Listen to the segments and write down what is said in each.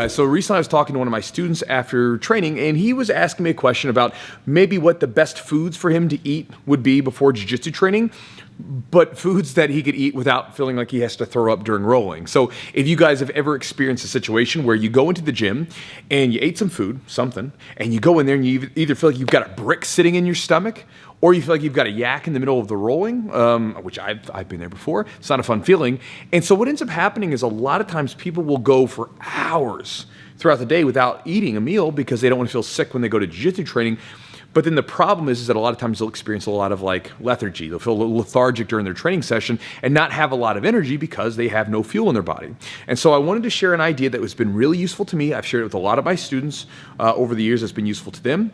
guys. So recently I was talking to one of my students after training, and he was asking me a question about maybe what the best foods for him to eat would be before jiu-jitsu training, but foods that he could eat without feeling like he has to throw up during rolling. So if you guys have ever experienced a situation where you go into the gym and you ate some food, something, and you go in there and you either feel like you've got a brick sitting in your stomach, or you feel like you've got a yak in the middle of the rolling, which I've been there before. It's not a fun feeling. And so what ends up happening is a lot of times people will go for hours throughout the day without eating a meal because they don't want to feel sick when they go to jiu-jitsu training. But then the problem is that a lot of times they'll experience a lot of like lethargy. They'll feel a little lethargic during their training session and not have a lot of energy because they have no fuel in their body. And so I wanted to share an idea that has been really useful to me. I've shared it with a lot of my students over the years. It's been useful to them.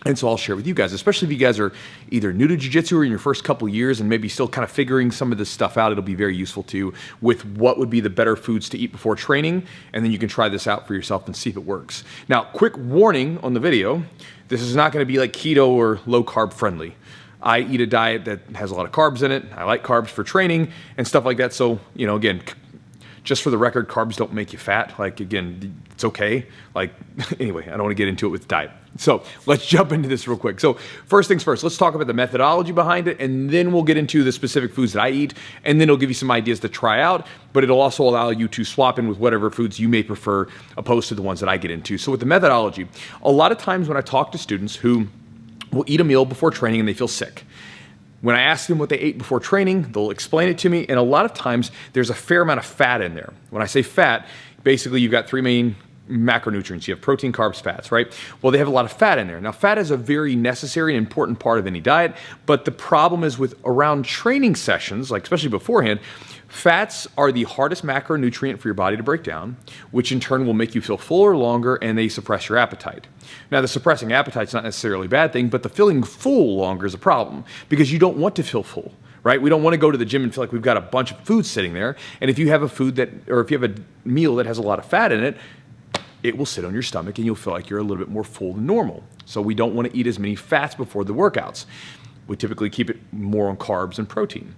And so I'll share with you guys, especially if you guys are either new to jiu-jitsu or in your first couple years and maybe still kind of figuring some of this stuff out. It'll be very useful to you with what would be the better foods to eat before training. And then you can try this out for yourself and see if it works. Now, quick warning on the video. This is not going to be like keto or low carb friendly. I eat a diet that has a lot of carbs in it. I like carbs for training and stuff like that. So, you know, again, just for the record, carbs don't make you fat. Like, again, it's okay. Like, anyway, I don't want to get into it with diet. So let's jump into this real quick. So first things first, let's talk about the methodology behind it, and then we'll get into the specific foods that I eat, and then it'll give you some ideas to try out, but it'll also allow you to swap in with whatever foods you may prefer opposed to the ones that I get into. So with the methodology, a lot of times when I talk to students who will eat a meal before training and they feel sick, when I ask them what they ate before training, they'll explain it to me, and a lot of times there's a fair amount of fat in there. When I say fat, basically you've got three main macronutrients. You have protein, carbs, fats, right? Well, they have a lot of fat in there. Now, fat is a very necessary and important part of any diet, but the problem is with around training sessions, like especially beforehand, fats are the hardest macronutrient for your body to break down, which in turn will make you feel fuller longer, and they suppress your appetite. Now, the suppressing appetite is not necessarily a bad thing, but the feeling full longer is a problem because you don't want to feel full. Right? We don't want to go to the gym and feel like we've got a bunch of food sitting there. And if you have a food that, or if you have a meal that has a lot of fat in it, it will sit on your stomach and you'll feel like you're a little bit more full than normal. So we don't want to eat as many fats before the workouts. We typically keep it more on carbs and protein.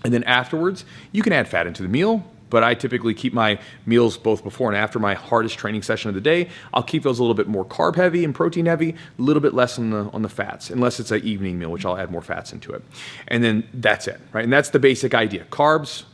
And then afterwards, you can add fat into the meal, but I typically keep my meals both before and after my hardest training session of the day. I'll keep those a little bit more carb heavy and protein heavy, a little bit less on the fats, unless it's an evening meal, which I'll add more fats into it. And then that's it, right? And that's the basic idea. Carbs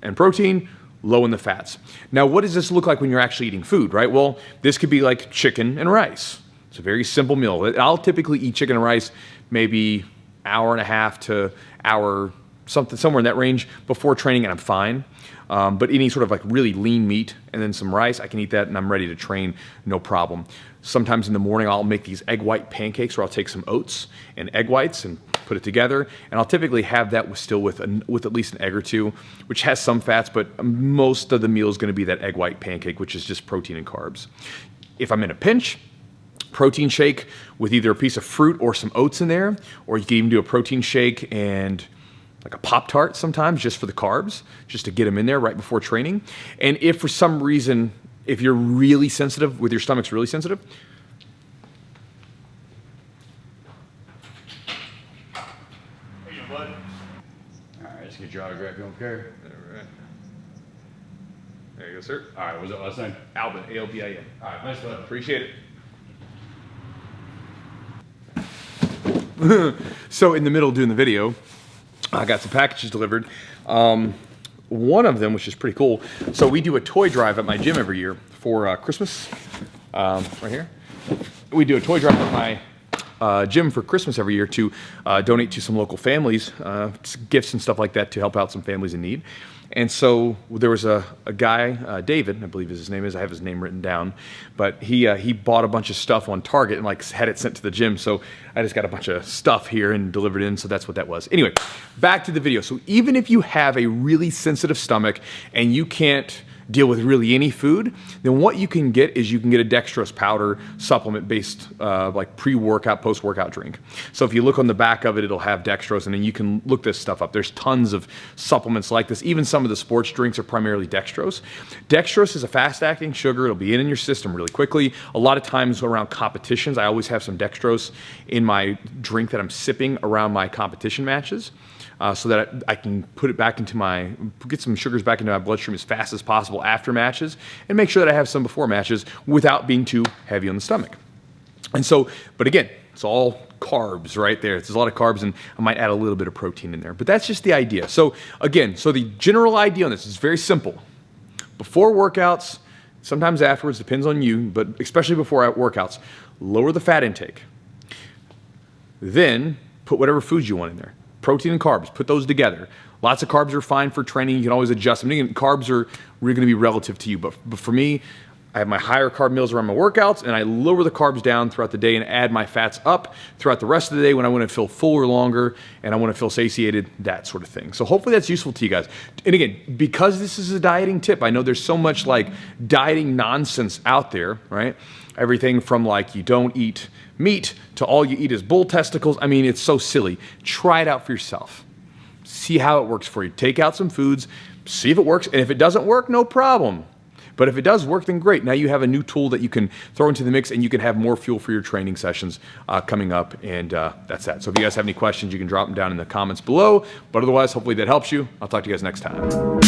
and protein, low in the fats. Now, what does this look like when you're actually eating food, right? Well, this could be like chicken and rice. It's a very simple meal. I'll typically eat chicken and rice maybe hour and a half to hour, somewhere in that range before training, and I'm fine. But any sort of like really lean meat and then some rice, I can eat that and I'm ready to train, no problem. Sometimes in the morning, I'll make these egg white pancakes where I'll take some oats and egg whites and put it together. And I'll typically have that with at least an egg or two, which has some fats, but most of the meal is going to be that egg white pancake, which is just protein and carbs. If I'm in a pinch, protein shake with either a piece of fruit or some oats in there, or you can even do a protein shake and like a Pop-Tart sometimes just for the carbs, just to get them in there right before training. And if for some reason, if you're really sensitive, with your stomach's really sensitive, Hey, you bud. All right, just get your autograph. You don't care. all right. There you go, sir. All right, what's that last name? Albin, A-L-B-I-N. All right, thanks, bud. Appreciate it. So in the middle of doing the video, I got some packages delivered. One of them, which is pretty cool. So we do a toy drive at my gym every year for Christmas. Right here. We do a toy drive at my gym for Christmas every year to donate to some local families, gifts and stuff like that to help out some families in need. And so there was a guy, David, I believe his name is. I have his name written down, but he bought a bunch of stuff on Target and like had it sent to the gym. So I just got a bunch of stuff here and delivered in. So that's what that was. Anyway, back to the video. So even if you have a really sensitive stomach and you can't deal with really any food, then what you can get is you can get a dextrose powder supplement based like pre-workout, post-workout drink. So if you look on the back of it, it'll have dextrose, and then you can look this stuff up. There's tons of supplements like this. Even some of the sports drinks are primarily dextrose. Dextrose is a fast-acting sugar. It'll be in your system really quickly. A lot of times around competitions, I always have some dextrose in my drink that I'm sipping around my competition matches. So that I can put it back into get some sugars back into my bloodstream as fast as possible little after matches, and make sure that I have some before matches without being too heavy on the stomach. And so, but again, it's all carbs right there. There's a lot of carbs, and I might add a little bit of protein in there. But that's just the idea. So again, so the general idea on this is very simple. Before workouts, sometimes afterwards, depends on you, but especially before workouts, lower the fat intake. Then put whatever foods you want in there. Protein and carbs, put those together. Lots of carbs are fine for training. You can always adjust them. Again, carbs are really going to be relative to you. But for me, I have my higher carb meals around my workouts, and I lower the carbs down throughout the day and add my fats up throughout the rest of the day when I want to feel fuller longer and I want to feel satiated, that sort of thing. So hopefully that's useful to you guys. And again, because this is a dieting tip, I know there's so much like dieting nonsense out there, right? Everything from like you don't eat meat to all you eat is bull testicles. I mean, it's so silly. Try it out for yourself. See how it works for you. Take out some foods, see if it works. And if it doesn't work, no problem. But if it does work, then great. Now you have a new tool that you can throw into the mix, and you can have more fuel for your training sessions coming up. And that's that. So if you guys have any questions, you can drop them down in the comments below. But otherwise, hopefully that helps you. I'll talk to you guys next time.